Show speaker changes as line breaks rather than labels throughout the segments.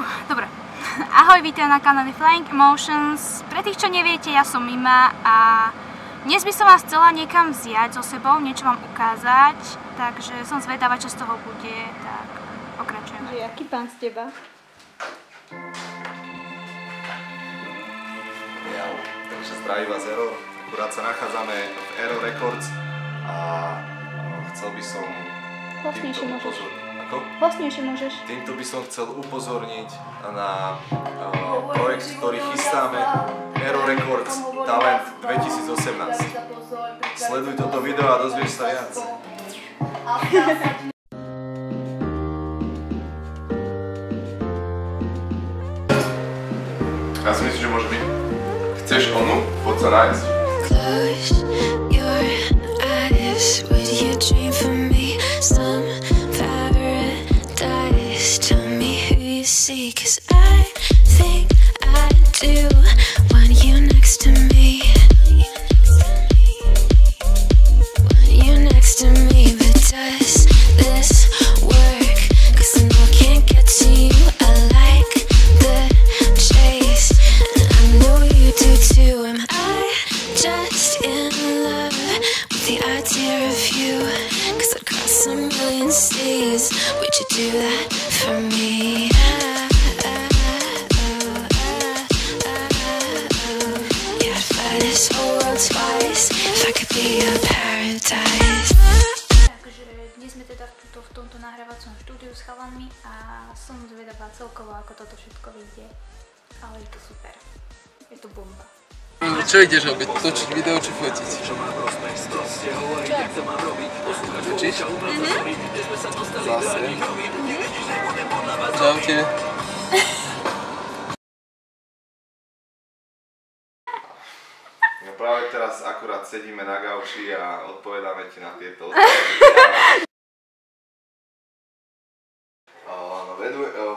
Dobre. Ahoj, vítajte na kanáli Flying Emotions. Pre tých, čo neviete, ja som Mima a dnes by som vás chcela niekam vziať so sebou, niečo vám ukázať, takže som zvedavá, čo z toho bude, tak pokračujeme. Jaký pán z teba?
Jau, takže zdraví vás Aero, akurát sa nachádzame v Aero Records a chcel by som
Hlasnejšie môžeš.
Ako?
Hlasnejšie môžeš.
Týmto by som chcel upozorniť na projekt, ktorý chystáme, Aero Records Talent 2018. Sleduj toto video a dozvieš sa viac. Ja si myslím, že môže byť. Chceš onu? Poď sa nájsť.
Cause I think I do want you next to me. Want you next to me, but does this work? Cause I know I can't get to you. I like the chase, and I know you do too. Am I just in love with the idea of you? Cause I'd cross a million seas. Would you do that for me? This whole world twice, if I could be your paradise.
Takže dnes sme teda v tomto nahrávacom štúdiu s chalanmi a som zvedavá celkovo, ako toto všetko vyjde. Ale je to super. Je to bomba.
Čo ideš robiť? Točiť video či fotiť? Točíš? Zase. Čaute.
No práve teraz akurát sedíme na gauči a odpovedáme ti na tieto otázky. No,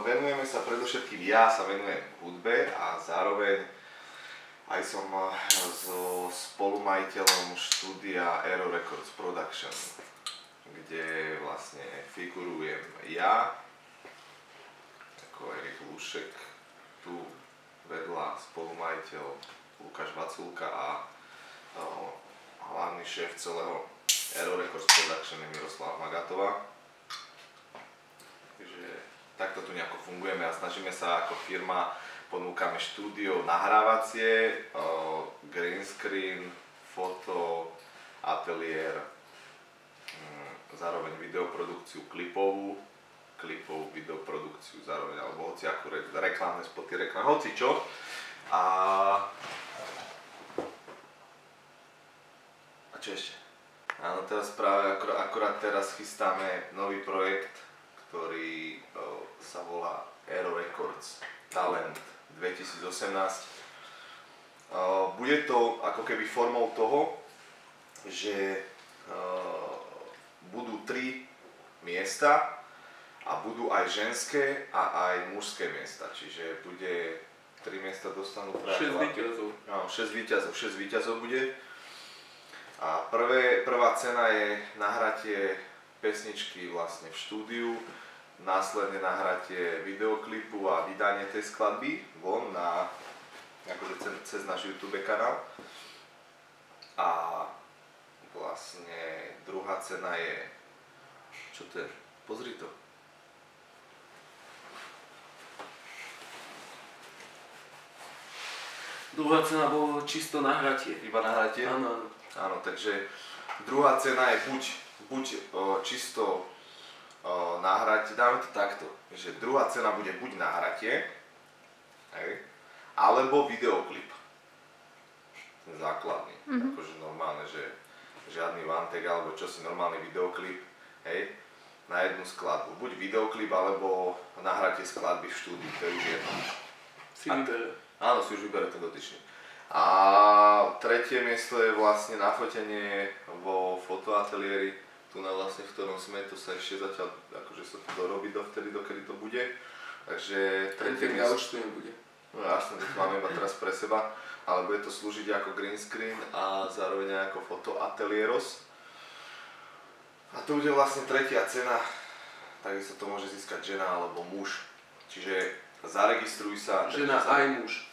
venujeme sa predovšetkým, ja sa venujem hudbe a zároveň aj som so spolumajiteľom štúdia Aero Records Production, kde vlastne figurujem ja, ako Erik Lušek, tu vedľa spolumajiteľ Lukáš Vaculka a hlavný šéf celého Aero Records Production je Miroslava Magatová. Takže takto tu nejako fungujeme a snažíme sa ako firma, ponúkame štúdio, nahrávacie, green screen, foto, ateliér, zároveň videoprodukciu klipovú, videoprodukciu zároveň, alebo hociakú reklamné spoty, hoci čo. A čo ešte? Áno, teraz práve akurát teraz chystáme nový projekt, ktorý sa volá Aero Records Talent 2018. Bude to ako keby formou toho, že budú 3 miesta a budú aj ženské a aj mužské miesta, čiže bude 3 miesta dostanú práve
6 víťazov.
Áno, 6 víťazov bude. A prvá cena je nahratie pesničky vlastne v štúdiu, následne nahratie videoklipu a vydanie tej skladby von na akože cez náš YouTube kanál. A vlastne druhá cena je, čo to je? Pozri to.
Druhá cena bolo čisto nahratie.
Iba nahratie?
Áno, áno.
Áno, takže druhá cena je buď čisto nahratie, dáme to takto, že druhá cena bude buď nahratie, alebo videoklip. Základný, akože normálne, že žiadny one-take alebo čosi, normálny videoklip, na jednu skladbu. Buď videoklip, alebo nahratie skladby v štúdiu, to je už jedno.
Si vybere.
Áno, si už vybere ten dotyčný. A tretie miesto je vlastne nafotenie vo fotoateliéri, tu na vlastne v ktorom sme, to sa ešte zatiaľ, akože sa to dorobí dovtedy, dokedy to bude. Takže tretie miesto...
Už tu nebude.
No jasne, to máme iba teraz pre seba, ale bude to slúžiť ako green screen a zároveň ako fotoateliéros. A to bude vlastne tretia cena, takisto to môže získať žena alebo muž. Čiže zaregistruj sa.
Žena aj muž.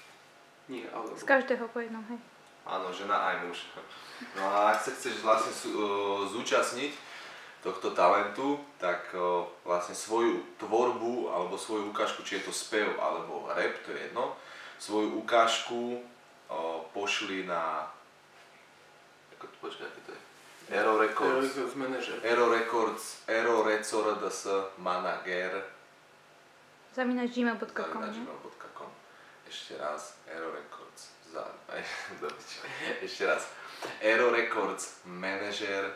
Nie, alebo...
Z každého po jednom, hej.
Áno, žena aj muž. No a ak sa chceš vlastne zúčastniť tohto talentu, tak vlastne svoju tvorbu alebo svoju ukážku, či je to spev alebo rap, to je jedno, svoju ukážku pošli na... Počkaj, aký to je? Aero Records. Aero Records, Aero Records Manager.
@gmail.com.
Ešte raz, Aero Records. Ešte raz. Aero Records Manager,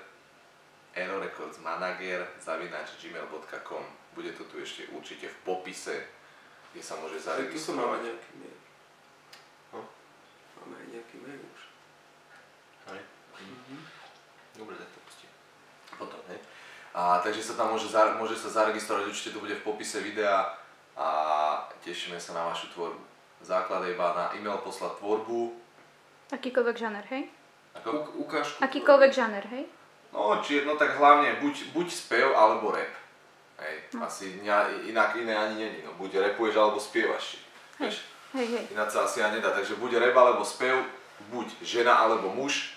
Aero Records Manager @gmail.com. Bude to tu ešte určite v popise, kde sa môže zaregistrovať.
Tu máme nejaký mail.
No?
Máme aj nejaký mail už.
Hej. Dobre, tak to pustím. Potom, hej. A takže sa tam môže sa zaregistrovať, určite to bude v popise videa a tešíme sa na vašu tvorbu. Základ je iba na e-mail poslať tvorbu.
Akýkoľvek žáner, hej?
Ako?
Ukážku.
Akýkoľvek žáner, hej?
No tak hlavne buď spev alebo rap. Hej. Asi iné ani není. No, buď rapuješ alebo spievaš.
Hej.
Ináč sa asi ani nedá. Takže buď rap alebo spev, buď žena alebo muž.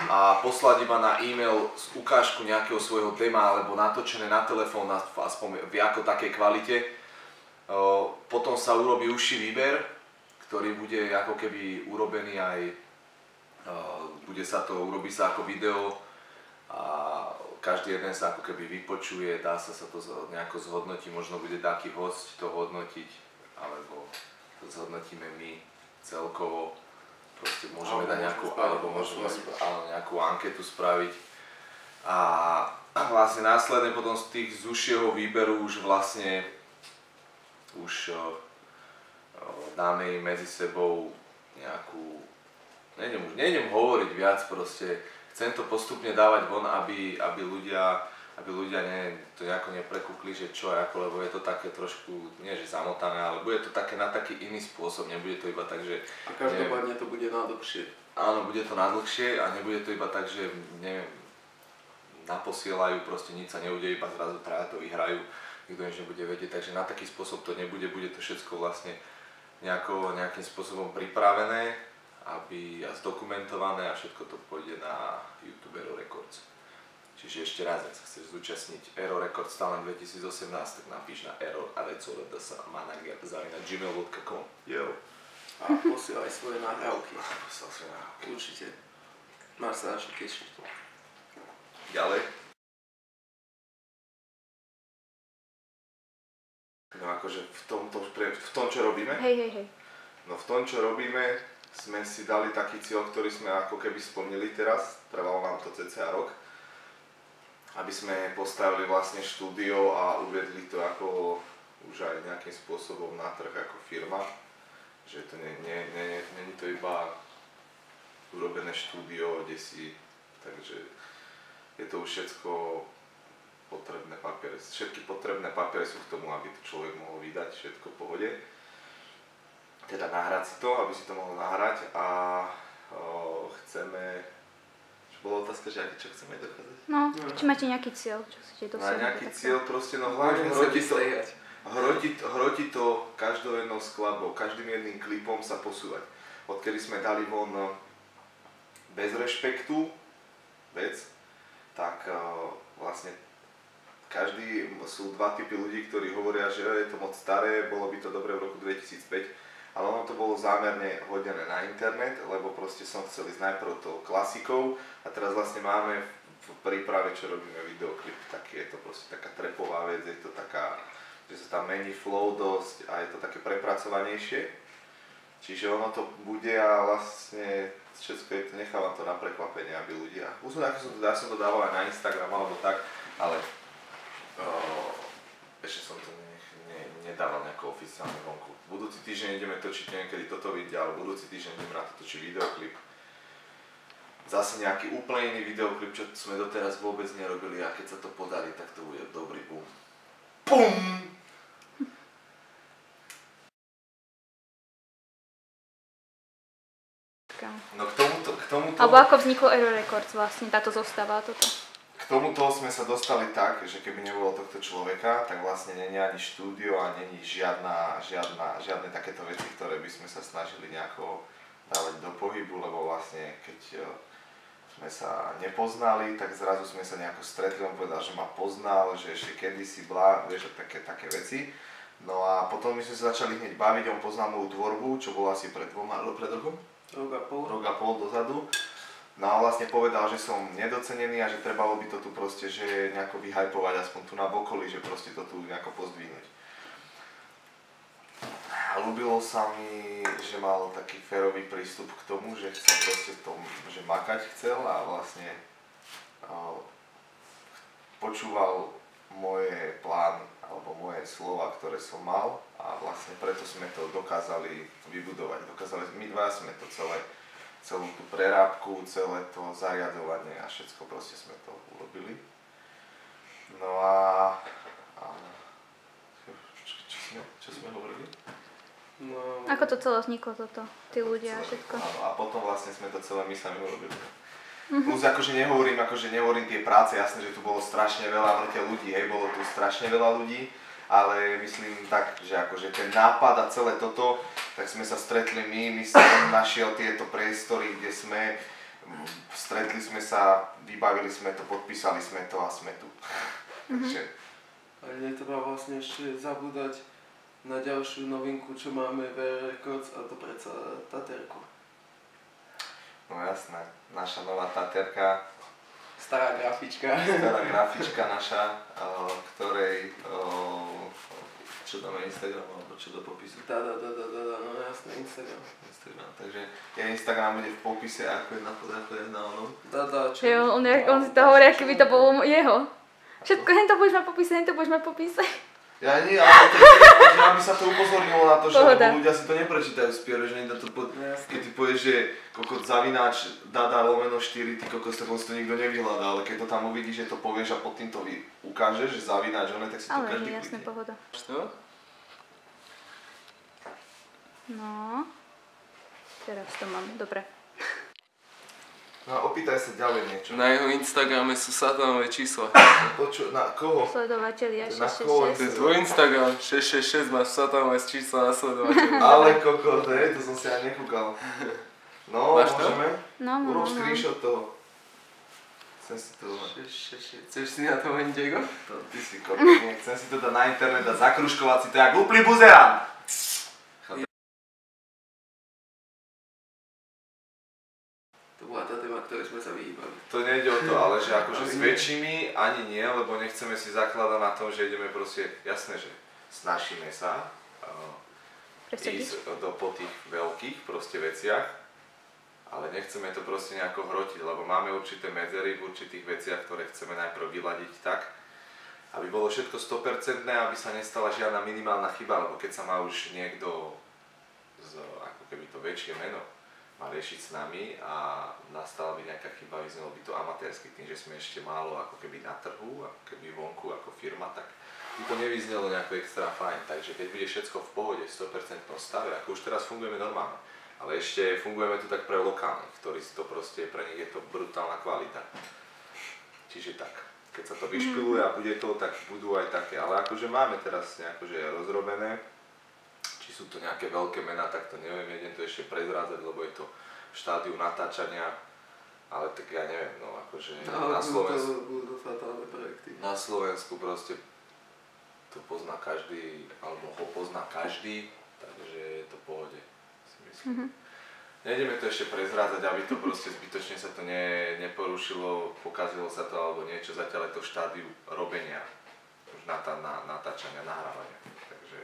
A poslať iba na e-mail ukážku nejakého svojho dema alebo natočené na telefón aspoň v ako takej kvalite. Potom sa urobí užší výber, ktorý bude ako keby urobený aj, urobí sa ako video a každý jeden sa ako keby vypočuje, dá sa to nejako zhodnotiť, možno bude taký host to hodnotiť, alebo to zhodnotíme my celkovo. Proste môžeme dať nejakú anketu spraviť a vlastne následne potom z tých z užšieho výberu už vlastne dáme im medzi sebou nejakú, nejdem hovoriť viac, proste chcem to postupne dávať von, aby ľudia to nejako neprekúkli, že čo ako, lebo je to také trošku, nie že zamotané, ale bude to také na taký iný spôsob, nebude to iba tak, že...
A každopádne to bude na dlhšie.
Áno, bude to na dlhšie a nebude to iba tak, že neviem, naposielajú, proste nič sa neudeje, iba zrazu traja to vyhrajú, nikto nič nebude vedieť, takže na taký spôsob to nebude, bude to všetko vlastne nejakým spôsobom pripravené a zdokumentované a všetko to pôjde na YouTube Aero Records. Čiže ešte raz, ak sa chceš zúčastniť Aero Records Talent 2018, tak napíš na aero.manager@gmail.com. Jo.
A posielaj svoje nahrávky. Určite. Máš sa na čo tešiť.
Ďalej. No akože v tom, čo robíme?
Hej.
No v tom, čo robíme, sme si dali taký cieľ, ktorý sme ako keby splnili teraz. Trvalo nám to cca rok. Aby sme postavili vlastne štúdio a uvedli to ako už aj nejakým spôsobom na trh ako firma. Že to není to iba urobené štúdio, takže je to už všetko potrebné papiere. Všetky potrebné papiere sú k tomu, aby to človek mohol vydať, všetko v pohode. Teda nahrať si to, aby si to mohol nahrať a chceme... Bola otázka, že čo chceme dokázať?
No, či máte nejaký cieľ, čo chcete dosiahnuť?
Na nejaký cieľ, proste no hlavne hroti to každou jednou skladbou, každým jedným klipom sa posúvať. Odkedy sme dali von Bez rešpektu vec, tak vlastne sú dva typy ľudí, ktorí hovoria, že je to moc staré, bolo by to dobré v roku 2005. Ale ono to bolo zámerne hodené na internet, lebo proste som chcel ísť najprv tou klasikou a teraz vlastne máme v príprave, čo robíme videoklip, tak je to proste taká trapová vec, je to taká, že sa tam mení flow dosť a je to také prepracovanejšie. Čiže ono to bude a vlastne všetko je to, nechávam to na prekvapenie, aby ľudia, ja som to dával aj na Instagram alebo tak, ale ešte som to nedával nejako oficiálne vonku. Budúci týždeň ideme točiť, neviem kedy toto vyjde, ale budúci týždeň ideme na to točiť videoklip. Zase nejaký úplne iný videoklip, čo sme doteraz vôbec nerobili a keď sa to podarí, tak to bude dobrý boom. BUM! No k tomuto...
Alebo ako vzniklo Aero Records vlastne, táto zostava, toto?
K tomuto sme sa dostali tak, že keby nebolo tohto človeka, tak vlastne není ani štúdio a není žiadne takéto veci, ktoré by sme sa snažili nejako dávať do pohybu, lebo vlastne keď sme sa nepoznali, tak zrazu sme sa nejako stretli, on povedal, že ma poznal, že ešte kedysi vieš, také veci. No a potom my sme sa začali hneď baviť, on poznal moju tvorbu, čo bolo asi pred rokom? Rok a pol dozadu. No a vlastne povedal, že som nedocenený a že trebalo by to tu proste, že nejako vyhypovať aspoň tu na okolí, že proste to tu nejako pozdvihnúť. A ľúbilo sa mi, že mal taký férový prístup k tomu, že chcel proste že makať chcel a vlastne počúval moje plány alebo moje slova, ktoré som mal a vlastne preto sme to dokázali vybudovať. My dva sme to celú tú prerábku, celé to zariadovanie a všetko proste sme to urobili. No a čo sme hovorili?
No,
Ako to celé vzniklo toto? Tí ľudia a všetko.
Áno, a potom vlastne sme to celé my sami urobili. Plus akože nehovorím tie práce, jasné, že tu bolo strašne veľa ľudí, hej, bolo tu strašne veľa ľudí, ale myslím tak, že akože ten nápad a celé toto, tak sme sa stretli my som našiel tieto priestory, kde sme, stretli sme sa, vybavili sme to, podpísali sme to a sme tu. Takže...
Ale netreba vlastne ešte zabúdať na ďalšiu novinku, čo máme v Records, a to predsa Taterku.
No jasné, naša nová Taterka.
Stará grafička
Naša, ktorej, čo dáme Instagram, alebo čo do popisu?
No jasné, Instagram.
Takže Instagram bude v popise, ako je na onom.
Jo, on si to hovorí, aký by to bolo jeho. Všetko, hen to budeš mať popise.
Ja nie, ale aby sa to upozornilo na to, že ľudia si to neprečítajú spier, že niekto to keď ty povieš, že kokot zavináč dada/4, ty kokos, tak on si to nikto nevyhľadá, ale keď to tam uvidíš, že to povieš a pod tým to ukážeš, že zavináč, tak si to každý klikne.
Ale jasné, pohoda.
Čo?
No, teraz to mám, dobre.
No opýtaj sa ďalej niečo.
Na jeho Instagrame sú satanové čísla.
Na koho?
Sledovateľia
Na koho?
666.
To je tvoj Instagram, 666, máš satanové čísla na sledovateľov.
Ale kokot, to som si ani nekúkal. No,
máš to?
môžeme?
No.
Urob screenshot toho. Chcem si to dať.
Chceš si na to len Diego?
Ty si kokot, chcem si to dať na internet a zakružkovať si to jak úplný buzerant.
To bola tá téma, ktorej sme sa vyhýbali.
To nejde o to, ale že akože s väčšími ani nie, lebo nechceme si zakladať na tom, že ideme proste, jasné, že snažíme sa ísť po tých veľkých proste veciach, ale nechceme to proste nejako hrotiť, lebo máme určité medzery v určitých veciach, ktoré chceme najprv vyladiť tak, aby bolo všetko 100%, aby sa nestala žiadna minimálna chyba, lebo keď sa má už niekto ako keby to väčšie meno má riešiť s nami a nastala by nejaká chyba, vyznelo by to amatérsky tým, že sme ešte málo ako keby na trhu, ako keby vonku ako firma, tak by to nevyznelo nejako extra fajn. Takže keď bude všetko v pohode, 100% stave, ako už teraz fungujeme normálne, ale ešte fungujeme tu tak pre lokálnych, ktorí si to proste, pre nich je to brutálna kvalita. Čiže tak, keď sa to vyšpiluje a bude to, tak budú aj také, ale akože máme teraz nejakože rozrobené. Či sú to nejaké veľké mená, tak to neviem, idem to ešte prezrádzať, lebo je to v štádiu natáčania, ale tak ja neviem, no akože na Slovensku,
budú fatálne projekty.
Na Slovensku proste to pozná každý, alebo ho pozná každý, takže je to v pohode, si myslím. Nejdeme to ešte prezrádzať, aby to proste zbytočne sa to neporušilo, pokazilo sa to alebo niečo, zatiaľ je to v štádiu robenia, už natáčania, nahrávania, takže...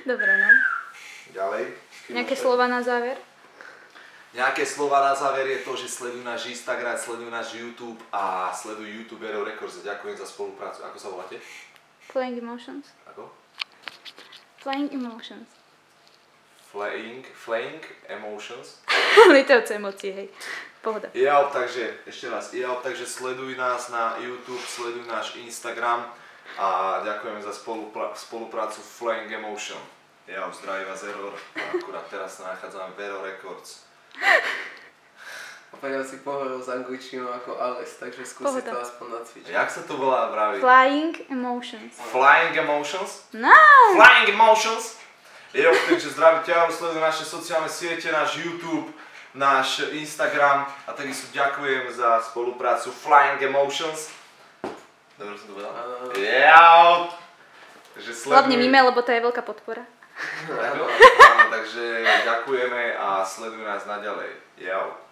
Dobre, no.
Ďalej.
Nejaké slova na záver?
Nejaké slova na záver je to, že sledujú náš Instagram, sledujú náš YouTube a sledujú YouTube Vero Records. Ďakujem za spoluprácu. Ako sa voláte?
Flying Emotions.
Ako?
Flying Emotions.
Flying Emotions.
Lietajúce emócie, hej. Pohoda.
Takže, ešte raz, takže sleduj nás na YouTube, sleduj náš Instagram a ďakujeme za spoluprácu Flying Emotion. Zdraví vás Error a akurát teraz sa nachádzame v Vero Records.
Veľa si pohovoril s angličtinou ako Ales, takže skúsi to aspoň nacvičiť.
Jak sa to volá vraví?
Flying Emotions.
Flying Emotions?
No!
Flying Emotions! Jo, takže zdraví ťa, sleduj naše sociálne siete, náš YouTube, náš Instagram a takisto ďakujem za spoluprácu Flying Emotions. Dobre som to povedal? Jau! Takže
Hlavne mime, lebo to je veľká podpora.
Áno, takže ďakujeme a sleduj nás naďalej. Jau.